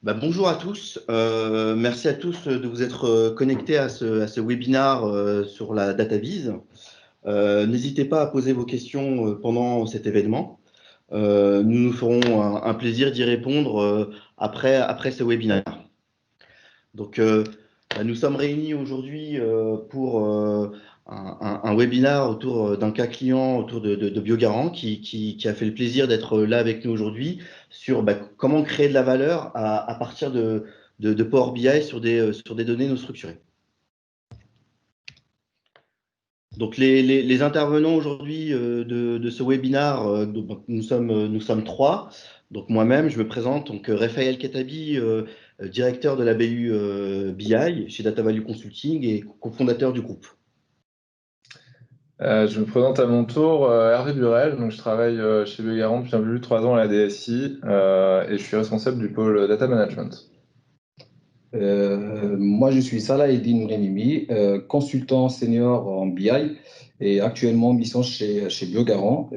Bonjour à tous. Merci à tous de vous être connectés à ce webinaire sur la DataVis. N'hésitez pas à poser vos questions pendant cet événement. Nous nous ferons un plaisir d'y répondre après ce webinaire. Donc, nous sommes réunis aujourd'hui pour un webinaire autour d'un cas client autour de Biogarant qui a fait le plaisir d'être là avec nous aujourd'hui sur comment créer de la valeur à partir de Power BI sur des données non structurées. Donc, les intervenants aujourd'hui de ce webinaire, nous sommes trois. Donc, moi-même, je me présente, donc Raphaël Katabi, directeur de la BU BI chez Data Value Consulting et cofondateur du groupe. Je me présente à mon tour, Hervé Burel, donc je travaille chez Biogarant depuis un peu plus de 3 ans à la DSI et je suis responsable du pôle Data Management. Moi, je suis Salah Eddine Renimi, consultant senior en BI et actuellement en mission chez Biogarant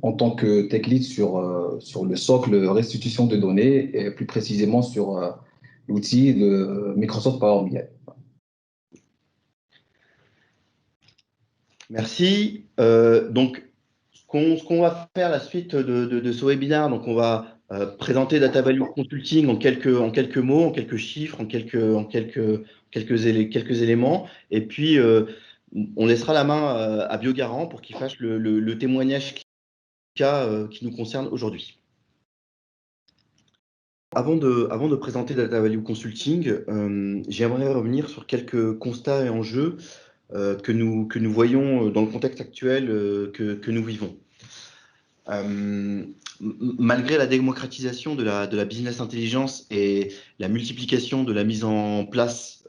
en tant que tech lead sur le socle restitution de données et plus précisément sur l'outil de Microsoft Power BI. Merci. Donc, ce qu'on va faire la suite de ce webinaire, donc on va présenter Data Value Consulting en quelques mots, en quelques chiffres, en quelques éléments. Et puis, on laissera la main à Biogarant pour qu'il fasse le témoignage qui nous concerne aujourd'hui. Avant de présenter Data Value Consulting, j'aimerais revenir sur quelques constats et enjeux que nous voyons dans le contexte actuel que nous vivons. Malgré la démocratisation de la business intelligence et la multiplication de la mise en place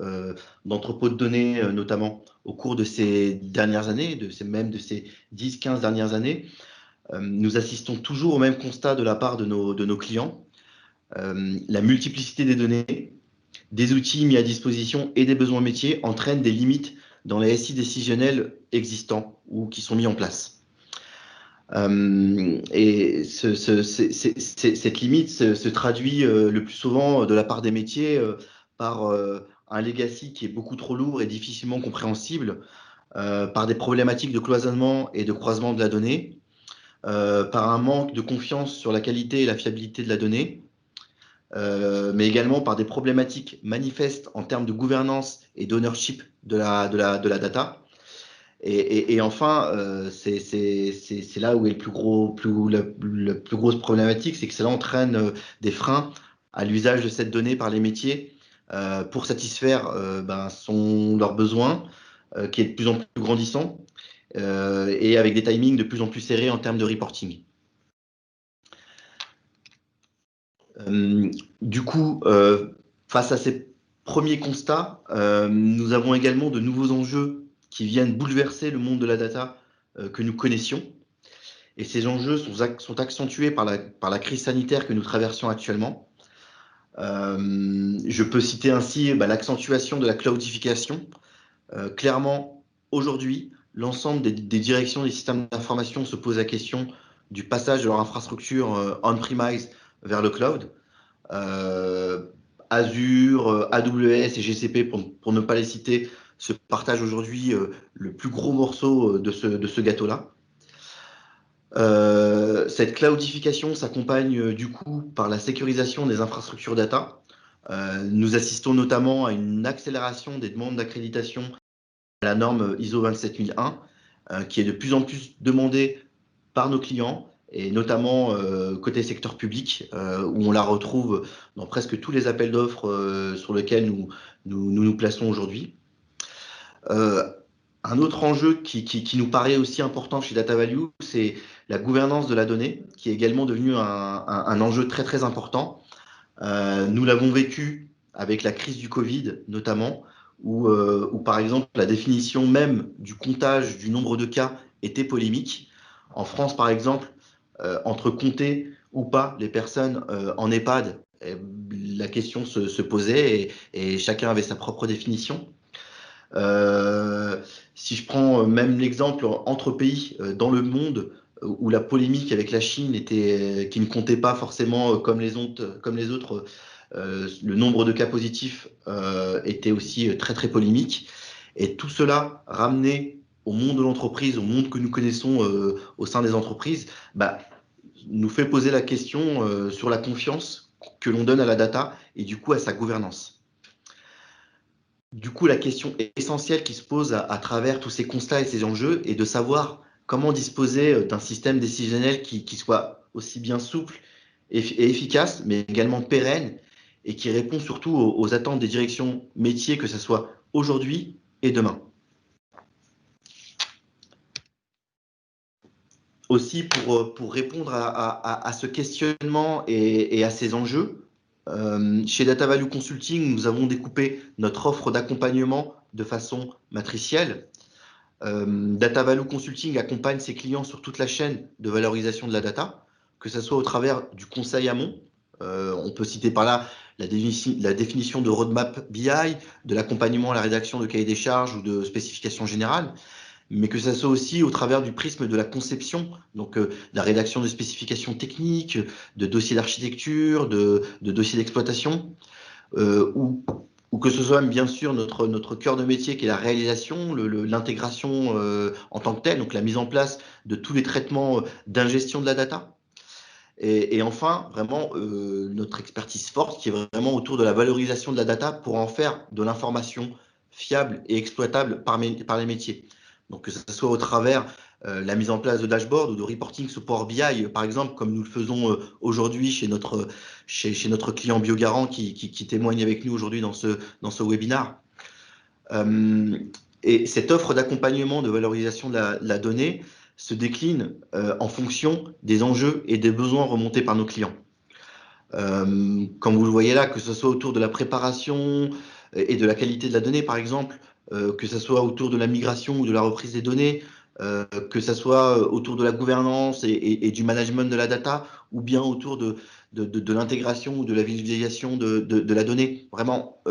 d'entrepôts de données, notamment au cours de ces dernières années, de ces 10-15 dernières années, nous assistons toujours au même constat de la part de nos clients. La multiplicité des données, des outils mis à disposition et des besoins métiers entraînent des limites dans les SI décisionnels existants ou qui sont mis en place. Et cette limite se traduit le plus souvent de la part des métiers par un legacy qui est beaucoup trop lourd et difficilement compréhensible, par des problématiques de cloisonnement et de croisement de la donnée, par un manque de confiance sur la qualité et la fiabilité de la donnée, mais également par des problématiques manifestes en termes de gouvernance et d'ownership de la data. Et enfin, c'est là où est la plus grosse problématique, c'est que cela entraîne des freins à l'usage de cette donnée par les métiers pour satisfaire leurs besoins, qui est de plus en plus grandissant, et avec des timings de plus en plus serrés en termes de reporting. Du coup, face à ces premiers constats, nous avons également de nouveaux enjeux qui viennent bouleverser le monde de la data que nous connaissions. Et ces enjeux sont accentués par la crise sanitaire que nous traversons actuellement. Je peux citer ainsi l'accentuation de la cloudification. Clairement, aujourd'hui, l'ensemble des directions des systèmes d'information se posent la question du passage de leur infrastructure on-premise vers le cloud. Azure, AWS et GCP, pour ne pas les citer, se partagent aujourd'hui le plus gros morceau de ce gâteau-là. Cette cloudification s'accompagne du coup par la sécurisation des infrastructures data. Nous assistons notamment à une accélération des demandes d'accréditation à la norme ISO 27001, qui est de plus en plus demandée par nos clients, et notamment côté secteur public, où on la retrouve dans presque tous les appels d'offres sur lesquels nous plaçons aujourd'hui. Un autre enjeu qui nous paraît aussi important chez Data Value, c'est la gouvernance de la donnée, qui est également devenu un enjeu très très important. Nous l'avons vécu avec la crise du Covid notamment, où par exemple la définition même du comptage du nombre de cas était polémique. En France par exemple, entre compter ou pas les personnes en EHPAD, la question se posait et chacun avait sa propre définition. Si je prends même l'exemple entre pays dans le monde, où la polémique avec la Chine qui ne comptait pas forcément comme les autres, le nombre de cas positifs était aussi très très polémique. Et tout cela ramené au monde de l'entreprise, au monde que nous connaissons au sein des entreprises, bah, nous fait poser la question sur la confiance que l'on donne à la data et du coup à sa gouvernance. Du coup, la question essentielle qui se pose à travers tous ces constats et ces enjeux est de savoir comment disposer d'un système décisionnel qui soit aussi bien souple et efficace, mais également pérenne et qui répond surtout aux attentes des directions métiers, que ce soit aujourd'hui et demain. Aussi, pour répondre à ce questionnement et à ces enjeux, chez Data Value Consulting, nous avons découpé notre offre d'accompagnement de façon matricielle. Data Value Consulting accompagne ses clients sur toute la chaîne de valorisation de la data, que ce soit au travers du conseil amont. On peut citer par là la définition de roadmap BI, de l'accompagnement à la rédaction de cahiers des charges ou de spécifications générales, mais que ça soit aussi au travers du prisme de la conception, donc la rédaction de spécifications techniques, de dossiers d'architecture, de dossiers d'exploitation, ou que ce soit bien sûr notre cœur de métier qui est la réalisation, l'intégration en tant que telle, donc la mise en place de tous les traitements d'ingestion de la data. Et enfin, vraiment, notre expertise forte qui est vraiment autour de la valorisation de la data pour en faire de l'information fiable et exploitable par les métiers. Donc, que ce soit au travers la mise en place de dashboards ou de reporting sur Power BI, par exemple, comme nous le faisons aujourd'hui chez notre client Biogarant qui témoigne avec nous aujourd'hui dans ce webinaire. Et cette offre d'accompagnement de valorisation de la donnée se décline en fonction des enjeux et des besoins remontés par nos clients. Comme vous le voyez là, que ce soit autour de la préparation et de la qualité de la donnée, par exemple, que ce soit autour de la migration ou de la reprise des données, que ce soit autour de la gouvernance et du management de la data, ou bien autour de l'intégration ou de la visualisation de la donnée. Vraiment,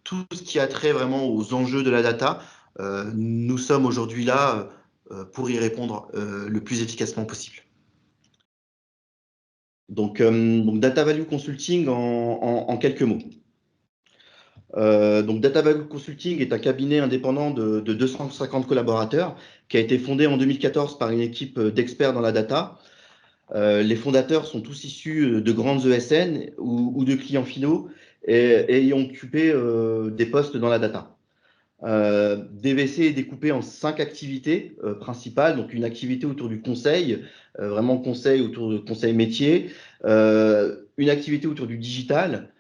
tout ce qui a trait vraiment aux enjeux de la data, nous sommes aujourd'hui là pour y répondre le plus efficacement possible. Donc Data Value Consulting en quelques mots. Donc Data Value Consulting est un cabinet indépendant de 250 collaborateurs qui a été fondé en 2014 par une équipe d'experts dans la data. Les fondateurs sont tous issus de grandes ESN ou de clients finaux et ayant occupé des postes dans la data. DVC est découpé en 5 activités principales, donc une activité autour du conseil, vraiment conseil autour de conseil métier, une activité autour du digital,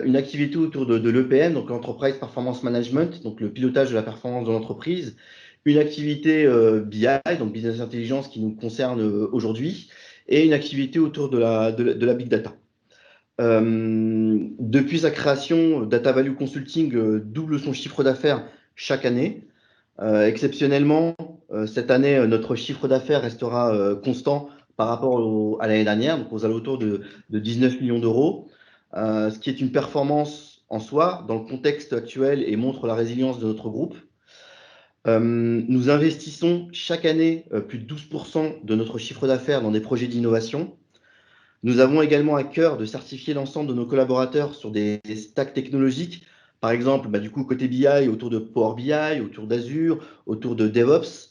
une activité autour de l'EPM, donc l'Enterprise Performance Management, donc le pilotage de la performance de l'entreprise, une activité BI, donc Business Intelligence qui nous concerne aujourd'hui, et une activité autour de la Big Data. Depuis sa création, Data Value Consulting double son chiffre d'affaires chaque année. Exceptionnellement, cette année, notre chiffre d'affaires restera constant par rapport à l'année dernière, donc aux alentours de 19 millions d'euros, ce qui est une performance en soi dans le contexte actuel et montre la résilience de notre groupe. Nous investissons chaque année plus de 12% de notre chiffre d'affaires dans des projets d'innovation. Nous avons également à cœur de certifier l'ensemble de nos collaborateurs sur des stacks technologiques, par exemple, du coup, côté BI, autour de Power BI, autour d'Azure, autour de DevOps,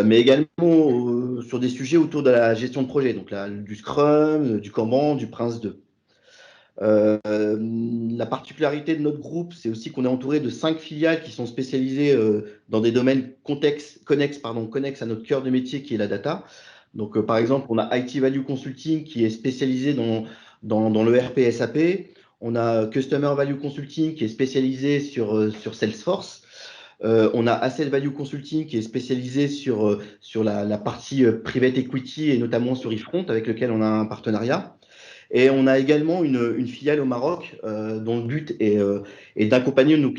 mais également sur des sujets autour de la gestion de projet, donc du Scrum, du Kanban, du Prince 2. La particularité de notre groupe, c'est aussi qu'on est entouré de 5 filiales qui sont spécialisées dans des domaines connexes à notre cœur de métier qui est la data. Donc, par exemple, on a IT Value Consulting qui est spécialisé dans le RP SAP. On a Customer Value Consulting qui est spécialisé sur Salesforce. On a Asset Value Consulting qui est spécialisé sur la partie Private Equity et notamment sur eFront avec lequel on a un partenariat. Et on a également une filiale au Maroc dont le but est d'accompagner nos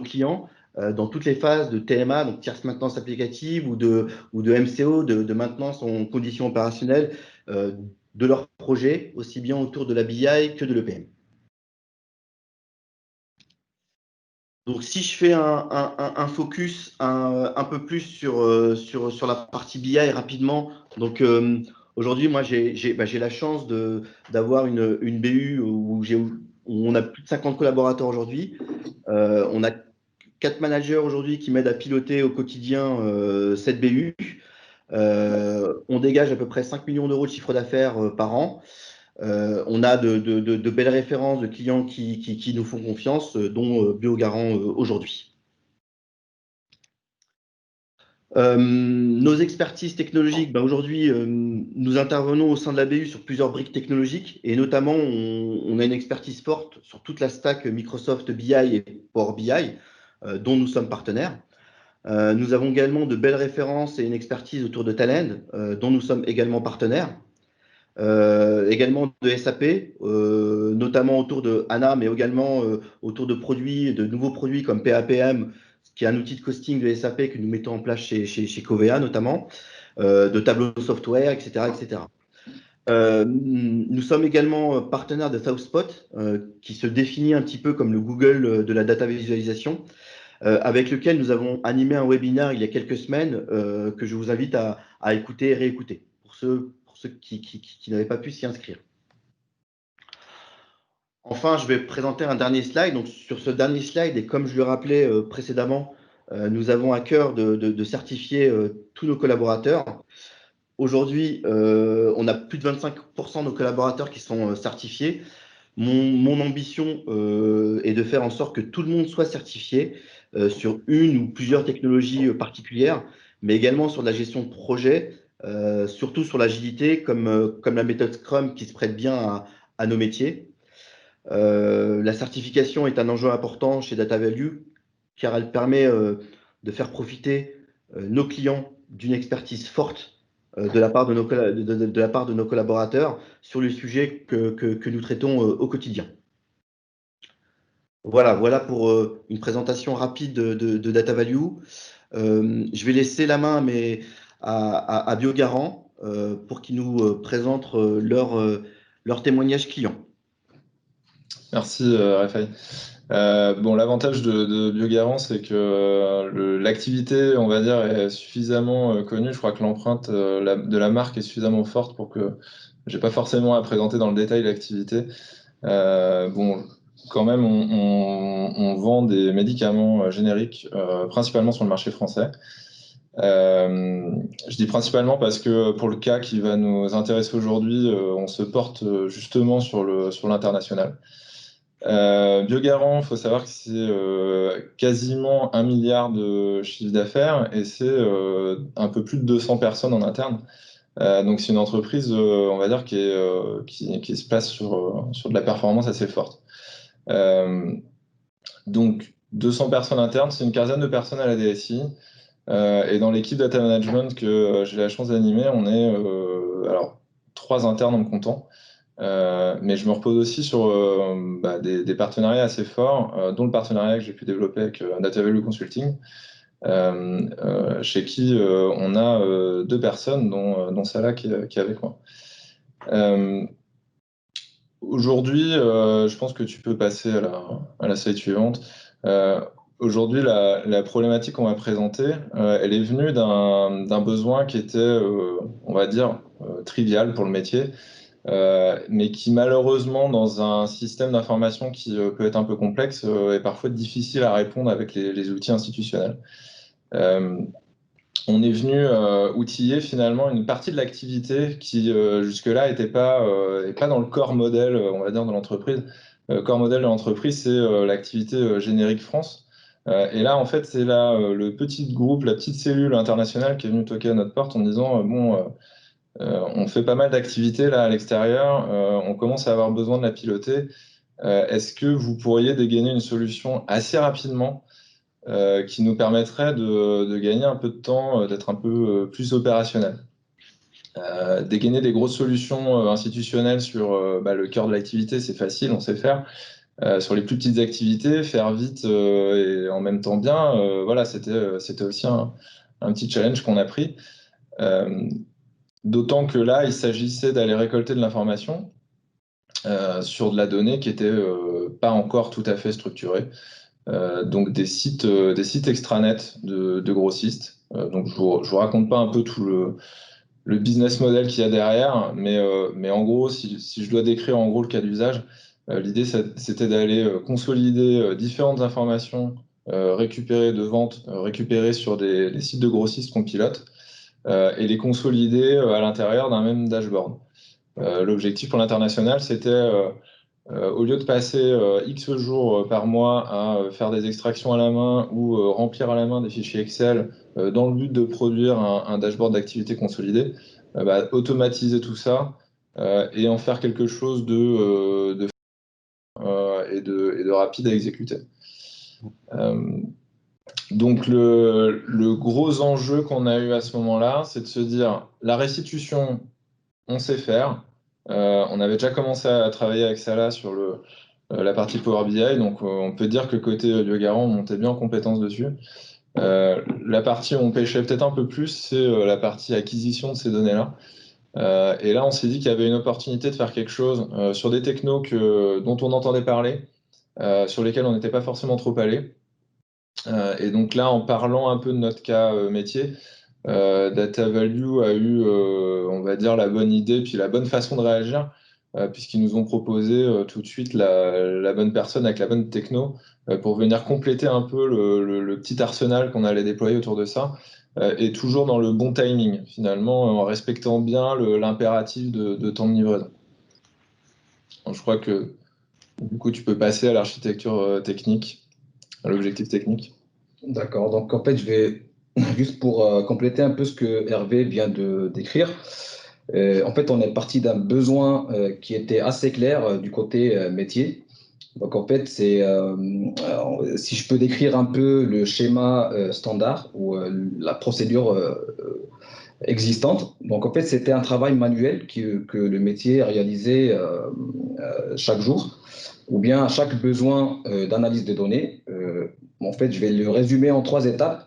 clients dans toutes les phases de TMA, donc tierce maintenance applicative ou de MCO, de maintenance en conditions opérationnelles de leurs projets, aussi bien autour de la BI que de l'EPM. Donc, si je fais un focus un peu plus sur la partie BI rapidement, donc aujourd'hui, moi, j'ai la chance d'avoir une BU où on a plus de 50 collaborateurs aujourd'hui. On a 4 managers aujourd'hui qui m'aident à piloter au quotidien cette BU. On dégage à peu près 5 millions d'euros de chiffre d'affaires par an. On a de belles références de clients qui nous font confiance, dont BioGarant aujourd'hui. Nos expertises technologiques, aujourd'hui, nous intervenons au sein de la BU sur plusieurs briques technologiques et notamment, on a une expertise forte sur toute la stack Microsoft BI et Power BI, dont nous sommes partenaires. Nous avons également de belles références et une expertise autour de Talend, dont nous sommes également partenaires. Également de SAP, notamment autour de HANA, mais également autour de nouveaux produits comme PAPM, qui est un outil de costing de SAP que nous mettons en place chez Covea notamment, de Tableau Software, etc. etc. Nous sommes également partenaires de ThoughtSpot, qui se définit un petit peu comme le Google de la data visualisation, avec lequel nous avons animé un webinaire il y a quelques semaines que je vous invite à écouter et réécouter pour ceux qui n'avaient pas pu s'y inscrire. Enfin, je vais présenter un dernier slide. Donc, sur ce dernier slide, et comme je le rappelais précédemment, nous avons à cœur de certifier tous nos collaborateurs. Aujourd'hui, on a plus de 25% de nos collaborateurs qui sont certifiés. Mon ambition est de faire en sorte que tout le monde soit certifié sur une ou plusieurs technologies particulières, mais également sur la gestion de projet, surtout sur l'agilité, comme la méthode Scrum qui se prête bien à nos métiers. La certification est un enjeu important chez DataValue car elle permet de faire profiter nos clients d'une expertise forte de la part de nos collaborateurs sur les sujets que nous traitons au quotidien. Voilà pour une présentation rapide de DataValue. Je vais laisser la main à BioGarant pour qu'ils nous présentent leur témoignage client. Merci Raphaël. L'avantage de BioGarant, c'est que l'activité, on va dire, est suffisamment connue. Je crois que l'empreinte de la marque est suffisamment forte pour que j'ai pas forcément à présenter dans le détail l'activité. Quand même, on vend des médicaments génériques, principalement sur le marché français. Je dis principalement parce que pour le cas qui va nous intéresser aujourd'hui, on se porte justement sur l'international. BioGarant, il faut savoir que c'est quasiment 1 milliard de chiffre d'affaires et c'est un peu plus de 200 personnes en interne. Donc c'est une entreprise, on va dire, qui se place sur de la performance assez forte. Donc 200 personnes internes, c'est une quinzaine de personnes à la DSI. Et dans l'équipe data management que j'ai la chance d'animer, on est 3 internes en me comptant. Mais je me repose aussi sur des partenariats assez forts, dont le partenariat que j'ai pu développer avec DataValue Consulting, chez qui on a 2 personnes, dont Salah qui est avec moi. Aujourd'hui, je pense que tu peux passer à la slide suivante. Aujourd'hui, la problématique qu'on va présenter, elle est venue d'un besoin qui était, on va dire, trivial pour le métier, mais qui malheureusement, dans un système d'information qui peut être un peu complexe, est parfois difficile à répondre avec les outils institutionnels. On est venu outiller finalement une partie de l'activité qui jusque-là n'était pas dans le corps modèle, on va dire, de l'entreprise. Le corps modèle de l'entreprise, c'est l'activité Générique France. Et là, en fait, c'est là le petit groupe, la petite cellule internationale qui est venue toquer à notre porte en disant on fait pas mal d'activités là à l'extérieur, on commence à avoir besoin de la piloter. Est-ce que vous pourriez dégainer une solution assez rapidement qui nous permettrait de gagner un peu de temps, d'être un peu plus opérationnel. Dégainer des grosses solutions institutionnelles sur le cœur de l'activité, c'est facile, on sait faire. Sur les plus petites activités, faire vite et en même temps bien, voilà, c'était aussi un petit challenge qu'on a pris. D'autant que là, il s'agissait d'aller récolter de l'information sur de la donnée qui n'était pas encore tout à fait structurée. donc des sites extranet de grossistes. Donc je vous raconte pas un peu tout le business model qu'il y a derrière, mais en gros, si je dois décrire en gros le cas d'usage, l'idée c'était d'aller consolider différentes informations récupérées de vente, récupérées sur des sites de grossistes qu'on pilote, et les consolider à l'intérieur d'un même dashboard. L'objectif pour l'international, c'était au lieu de passer X jours par mois à faire des extractions à la main ou remplir à la main des fichiers Excel dans le but de produire un dashboard d'activité consolidé, automatiser tout ça et en faire quelque chose et de rapide à exécuter. Donc le gros enjeu qu'on a eu à ce moment-là, c'est de se dire la restitution, on sait faire. On avait déjà commencé à travailler avec Salah sur la partie Power BI, donc on peut dire que côté Biogarant, on montait bien en compétence dessus. La partie où on pêchait peut-être un peu plus, c'est la partie acquisition de ces données-là. Et là, on s'est dit qu'il y avait une opportunité de faire quelque chose sur des technos dont on entendait parler, sur lesquels on n'était pas forcément trop allé. Et donc là, en parlant un peu de notre cas métier, Data Value a eu, on va dire, la bonne idée, puis la bonne façon de réagir, puisqu'ils nous ont proposé tout de suite la bonne personne avec la bonne techno pour venir compléter un peu le petit arsenal qu'on allait déployer autour de ça, et toujours dans le bon timing, finalement, en respectant bien l'impératif de temps de livraison. Donc, je crois que du coup, tu peux passer à l'architecture technique, à l'objectif technique. D'accord, donc en fait, je vais juste pour compléter un peu ce que Hervé vient de décrire. En fait, on est parti d'un besoin qui était assez clair du côté métier. Donc en fait, si je peux décrire un peu le schéma standard ou la procédure existante. Donc en fait, c'était un travail manuel que le métier réalisait chaque jour, ou bien à chaque besoin d'analyse de données. En fait, je vais le résumer en 3 étapes.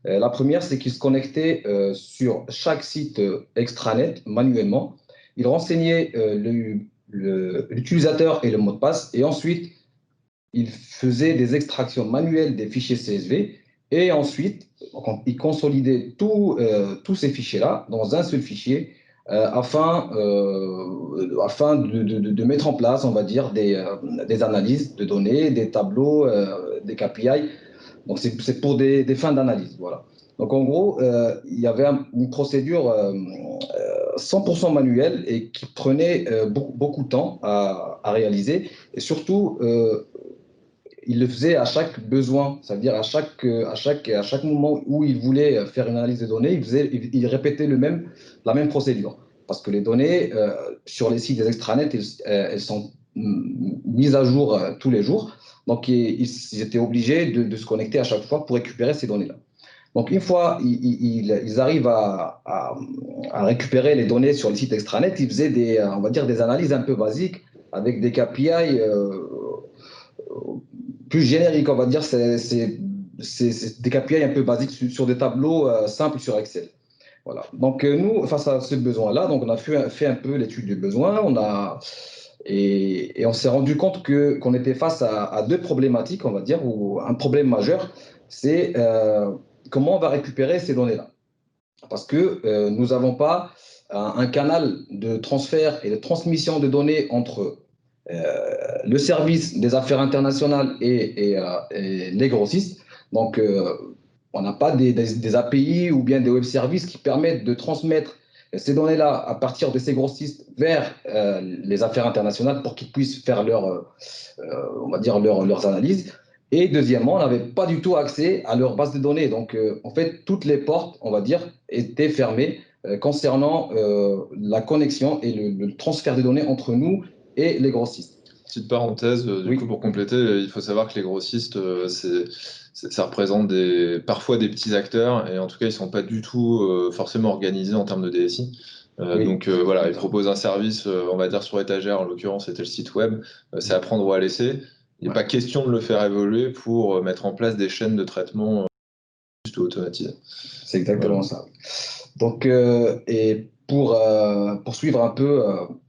La première, c'est qu'il se connectait sur chaque site extranet manuellement. Il renseignait l'utilisateur et le mot de passe, et ensuite, il faisait des extractions manuelles des fichiers CSV, et ensuite, il consolidait tous ces fichiers-là dans un seul fichier afin de mettre en place, on va dire, des analyses de données, des tableaux, des KPI. Donc, c'est pour des fins d'analyse. Voilà. Donc, en gros, il y avait une procédure 100% manuelle et qui prenait beaucoup de temps à réaliser. Et surtout, il le faisait à chaque besoin, c'est-à-dire à chaque moment où il voulait faire une analyse de données, il répétait la même procédure. Parce que les données sur les sites des extranets, elles sont mises à jour tous les jours. Donc, ils étaient obligés de se connecter à chaque fois pour récupérer ces données-là. Donc, une fois ils arrivent à récupérer les données sur les sites extranets, ils faisaient on va dire des analyses un peu basiques avec des KPI plus génériques, on va dire. C'est des KPI un peu basiques sur des tableaux simples sur Excel. Voilà. Donc, nous, face à ce besoin-là, donc on a fait un peu l'étude du besoin. Et on s'est rendu compte qu'on était face à 2 problématiques, on va dire, ou un problème majeur, c'est comment on va récupérer ces données-là. Parce que nous n'avons pas un canal de transfert et de transmission de données entre le service des affaires internationales et les grossistes. Donc, on n'a pas des API ou bien des web services qui permettent de transmettre ces données-là à partir de ces grossistes vers les affaires internationales pour qu'ils puissent faire on va dire leurs analyses. Et deuxièmement, on n'avait pas du tout accès à leur base de données. Donc, en fait, toutes les portes, on va dire, étaient fermées concernant la connexion et le transfert des données entre nous et les grossistes. Petite parenthèse, du coup, pour compléter, il faut savoir que les grossistes, ça représente parfois des petits acteurs, et en tout cas, ils ne sont pas du tout forcément organisés en termes de DSI. Oui. Donc voilà, ils proposent un service, on va dire sur étagère, en l'occurrence, c'était le site web, c'est à prendre ou à laisser. Il n'est pas question de le faire évoluer pour mettre en place des chaînes de traitement juste automatisées. C'est exactement ça. Donc, et pour suivre un peu,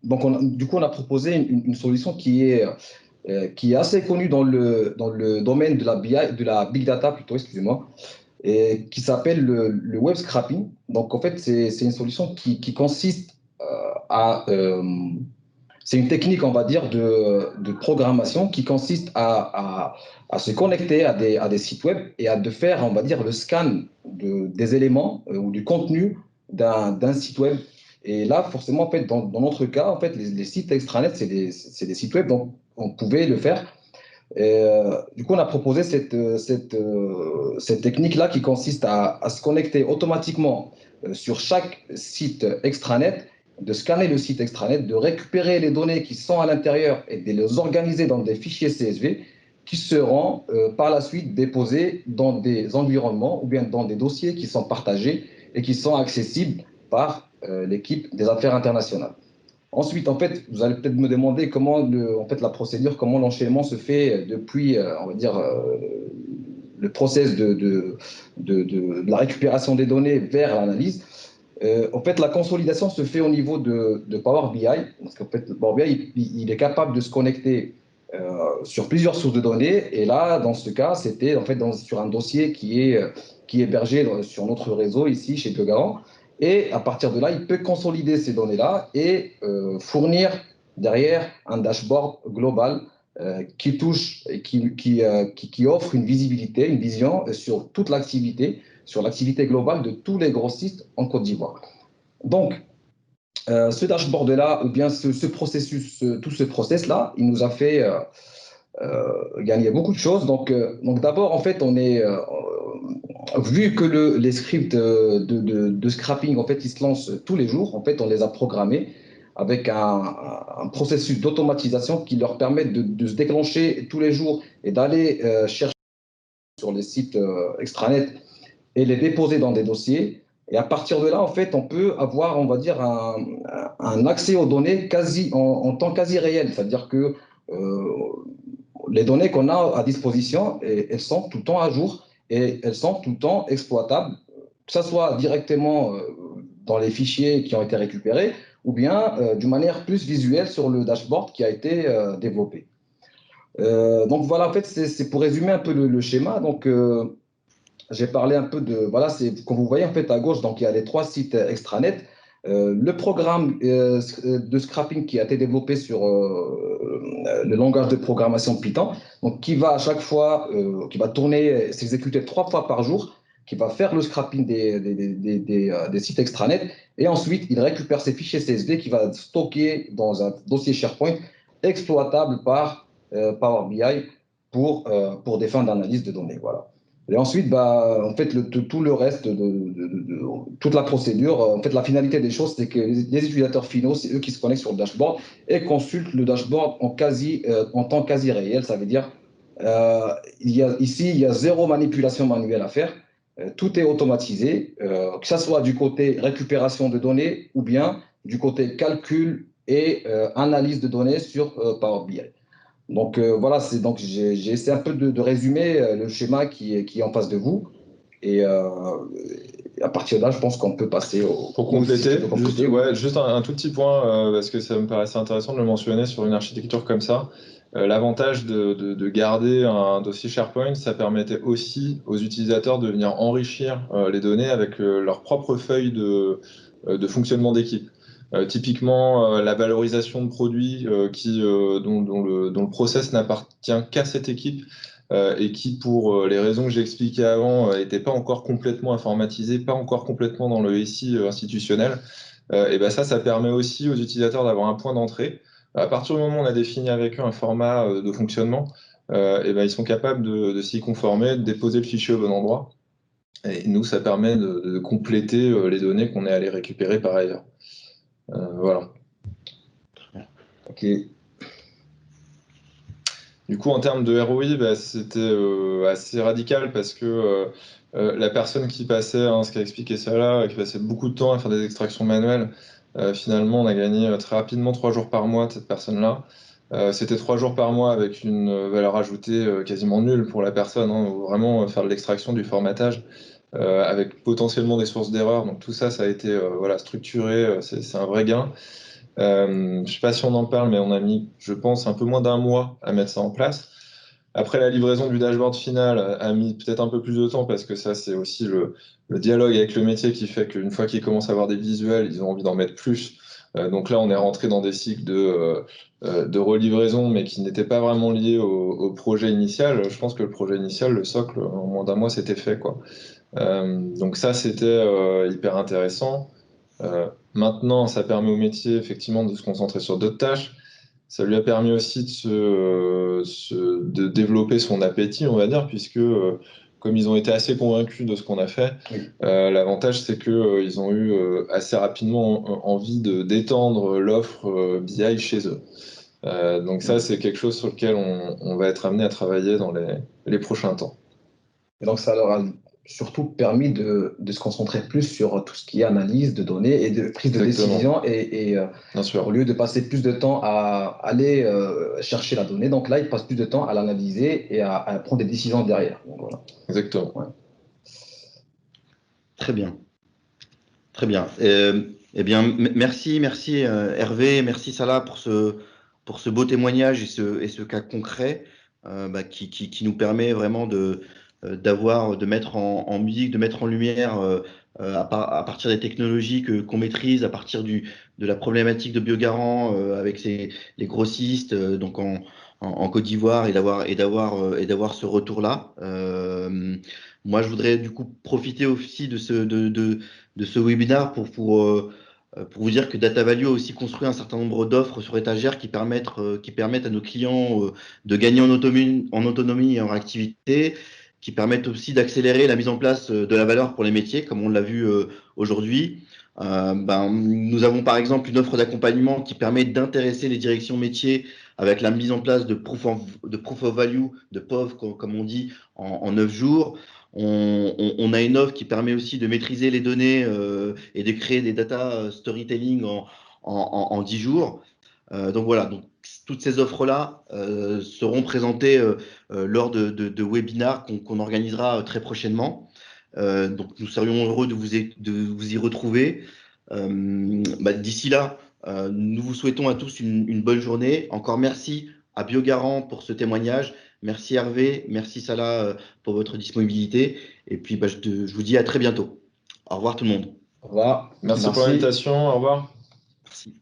donc du coup, on a proposé une solution qui est qui est assez connu dans le domaine de la BI, de la Big Data plutôt, excusez-moi, et qui s'appelle le web scrapping. Donc, en fait, c'est une solution qui consiste à... c'est une technique, on va dire, de programmation qui consiste à se connecter à des sites web et à de faire, on va dire, le scan des éléments ou du contenu d'un site web. Et là, forcément, en fait, dans notre cas, en fait, les sites extranet, c'est des sites web, donc on pouvait le faire. Du coup, on a proposé cette technique-là qui consiste à se connecter automatiquement sur chaque site extranet, de scanner le site extranet, de récupérer les données qui sont à l'intérieur et de les organiser dans des fichiers CSV qui seront par la suite déposés dans des environnements ou bien dans des dossiers qui sont partagés et qui sont accessibles par l'équipe des affaires internationales. Ensuite, en fait, vous allez peut-être me demander comment en fait, la procédure, comment l'enchaînement se fait depuis, on va dire, le process de la récupération des données vers l'analyse. En fait, la consolidation se fait au niveau de Power BI, parce qu'en fait, Power BI, il est capable de se connecter sur plusieurs sources de données. Et là, dans ce cas, c'était en fait sur un dossier qui est hébergé sur notre réseau ici, chez Biogarant. Et à partir de là, il peut consolider ces données-là et fournir derrière un dashboard global qui touche et qui offre une visibilité, une vision sur toute l'activité, sur l'activité globale de tous les grossistes en Côte d'Ivoire. Donc, ce dashboard-là, ou bien ce processus, tout ce process-là, il nous a fait gagner beaucoup de choses. Donc d'abord, en fait, on est vu que les scripts de scrapping, en fait, ils se lancent tous les jours. En fait, on les a programmés avec un processus d'automatisation qui leur permet de se déclencher tous les jours et d'aller chercher sur les sites extranet et les déposer dans des dossiers. Et à partir de là, en fait, on peut avoir, on va dire, un accès aux données en temps quasi réel. C'est-à-dire que les données qu'on a à disposition, elles sont tout le temps à jour et elles sont tout le temps exploitables, que ce soit directement dans les fichiers qui ont été récupérés ou bien d'une manière plus visuelle sur le dashboard qui a été développé. Donc voilà, en fait, c'est pour résumer un peu le schéma. Donc, j'ai parlé un peu de, voilà, c'est comme vous voyez en fait à gauche, donc il y a les 3 sites extranet. Le programme de scrapping qui a été développé sur le langage de programmation Python, donc qui va à chaque fois, qui va tourner, s'exécuter 3 fois par jour, qui va faire le scrapping des sites extranet, et ensuite il récupère ces fichiers CSV qu'il va stocker dans un dossier SharePoint exploitable par Power BI pour des fins d'analyse de données. Voilà. Et ensuite, bah, en fait, tout le reste, toute la procédure, en fait, la finalité des choses, c'est que les utilisateurs finaux, c'est eux qui se connectent sur le dashboard et consultent le dashboard en temps quasi réel. Ça veut dire, ici, il y a 0 manipulation manuelle à faire. Tout est automatisé, que ce soit du côté récupération de données ou bien du côté calcul et analyse de données sur Power BI. Donc voilà, donc j'ai essayé un peu de résumer le schéma qui est en face de vous. Et à partir de là, je pense qu'on peut passer au... Pour compléter, juste un tout petit point, parce que ça me paraissait intéressant de le mentionner sur une architecture comme ça. L'avantage de garder un dossier SharePoint, ça permettait aussi aux utilisateurs de venir enrichir les données avec leur propre feuille de fonctionnement d'équipe. Typiquement, la valorisation de produits dont le process n'appartient qu'à cette équipe et qui, pour les raisons que j'ai expliquées avant, n'était pas encore complètement informatisé, pas encore complètement dans le SI institutionnel. Et ben ça permet aussi aux utilisateurs d'avoir un point d'entrée. À partir du moment où on a défini avec eux un format de fonctionnement, et ben ils sont capables de s'y conformer, de déposer le fichier au bon endroit. Et nous, ça permet de compléter les données qu'on est allé récupérer par ailleurs. Voilà. Ok. Du coup, en termes de ROI, bah, c'était assez radical parce que la personne qui passait, ce qu'a expliqué ça là, qui passait beaucoup de temps à faire des extractions manuelles, finalement, on a gagné très rapidement 3 jours par mois de cette personne-là. C'était 3 jours par mois avec une valeur ajoutée quasiment nulle pour la personne, hein, vraiment faire de l'extraction, du formatage, avec potentiellement des sources d'erreurs. Donc tout ça, ça a été voilà, structuré, c'est un vrai gain. Je ne sais pas si on en parle, mais on a mis, je pense, un peu moins d'un mois à mettre ça en place. Après, la livraison du dashboard final a mis peut-être un peu plus de temps parce que ça, c'est aussi le dialogue avec le métier qui fait qu'une fois qu'ils commencent à avoir des visuels, ils ont envie d'en mettre plus. Donc là, on est rentré dans des cycles de relivraison, mais qui n'étaient pas vraiment liés au projet initial. Je pense que le projet initial, le socle, en moins d'un mois, c'était fait, quoi. Donc ça, c'était hyper intéressant. Maintenant, ça permet au métier effectivement de se concentrer sur d'autres tâches. Ça lui a permis aussi de développer son appétit, on va dire, puisque comme ils ont été assez convaincus de ce qu'on a fait, Oui. l'avantage c'est que ils ont eu assez rapidement envie de d'étendre l'offre BI chez eux. Donc ça, c'est quelque chose sur lequel on va être amené à travailler dans les prochains temps. Et donc, ça leur a surtout permis de se concentrer plus sur tout ce qui est analyse de données et de prise de Exactement. décision, Bien sûr. au lieu de passer plus de temps à aller chercher la donnée. Donc là, ils passent plus de temps à l'analyser et à prendre des décisions derrière. Donc, voilà. Exactement. Ouais. Très bien. Très bien. Eh bien, merci, merci Hervé, merci Salah pour ce beau témoignage et ce cas concret qui nous permet vraiment de mettre en musique, de mettre en lumière à partir des technologies qu'on maîtrise, à partir de la problématique de Biogarant avec les grossistes donc en Côte d'Ivoire et d'avoir ce retour-là. Moi, je voudrais du coup profiter aussi de ce webinaire pour vous dire que Data Value a aussi construit un certain nombre d'offres sur étagère qui permettent à nos clients de gagner en autonomie et en réactivité, qui permettent aussi d'accélérer la mise en place de la valeur pour les métiers, comme on l'a vu aujourd'hui. Nous avons par exemple une offre d'accompagnement qui permet d'intéresser les directions métiers avec la mise en place de proof of value, de POV, comme on dit, en 9 jours. On a une offre qui permet aussi de maîtriser les données et de créer des data storytelling en 10 jours. Donc voilà, donc, toutes ces offres-là seront présentées lors de webinars qu'on organisera très prochainement. Donc nous serions heureux de vous y retrouver. D'ici là, nous vous souhaitons à tous une bonne journée. Encore merci à Biogarant pour ce témoignage. Merci Hervé, merci Salah pour votre disponibilité. Et puis je vous dis à très bientôt. Au revoir tout le monde. Au revoir. Merci pour l'invitation. Au revoir. Merci.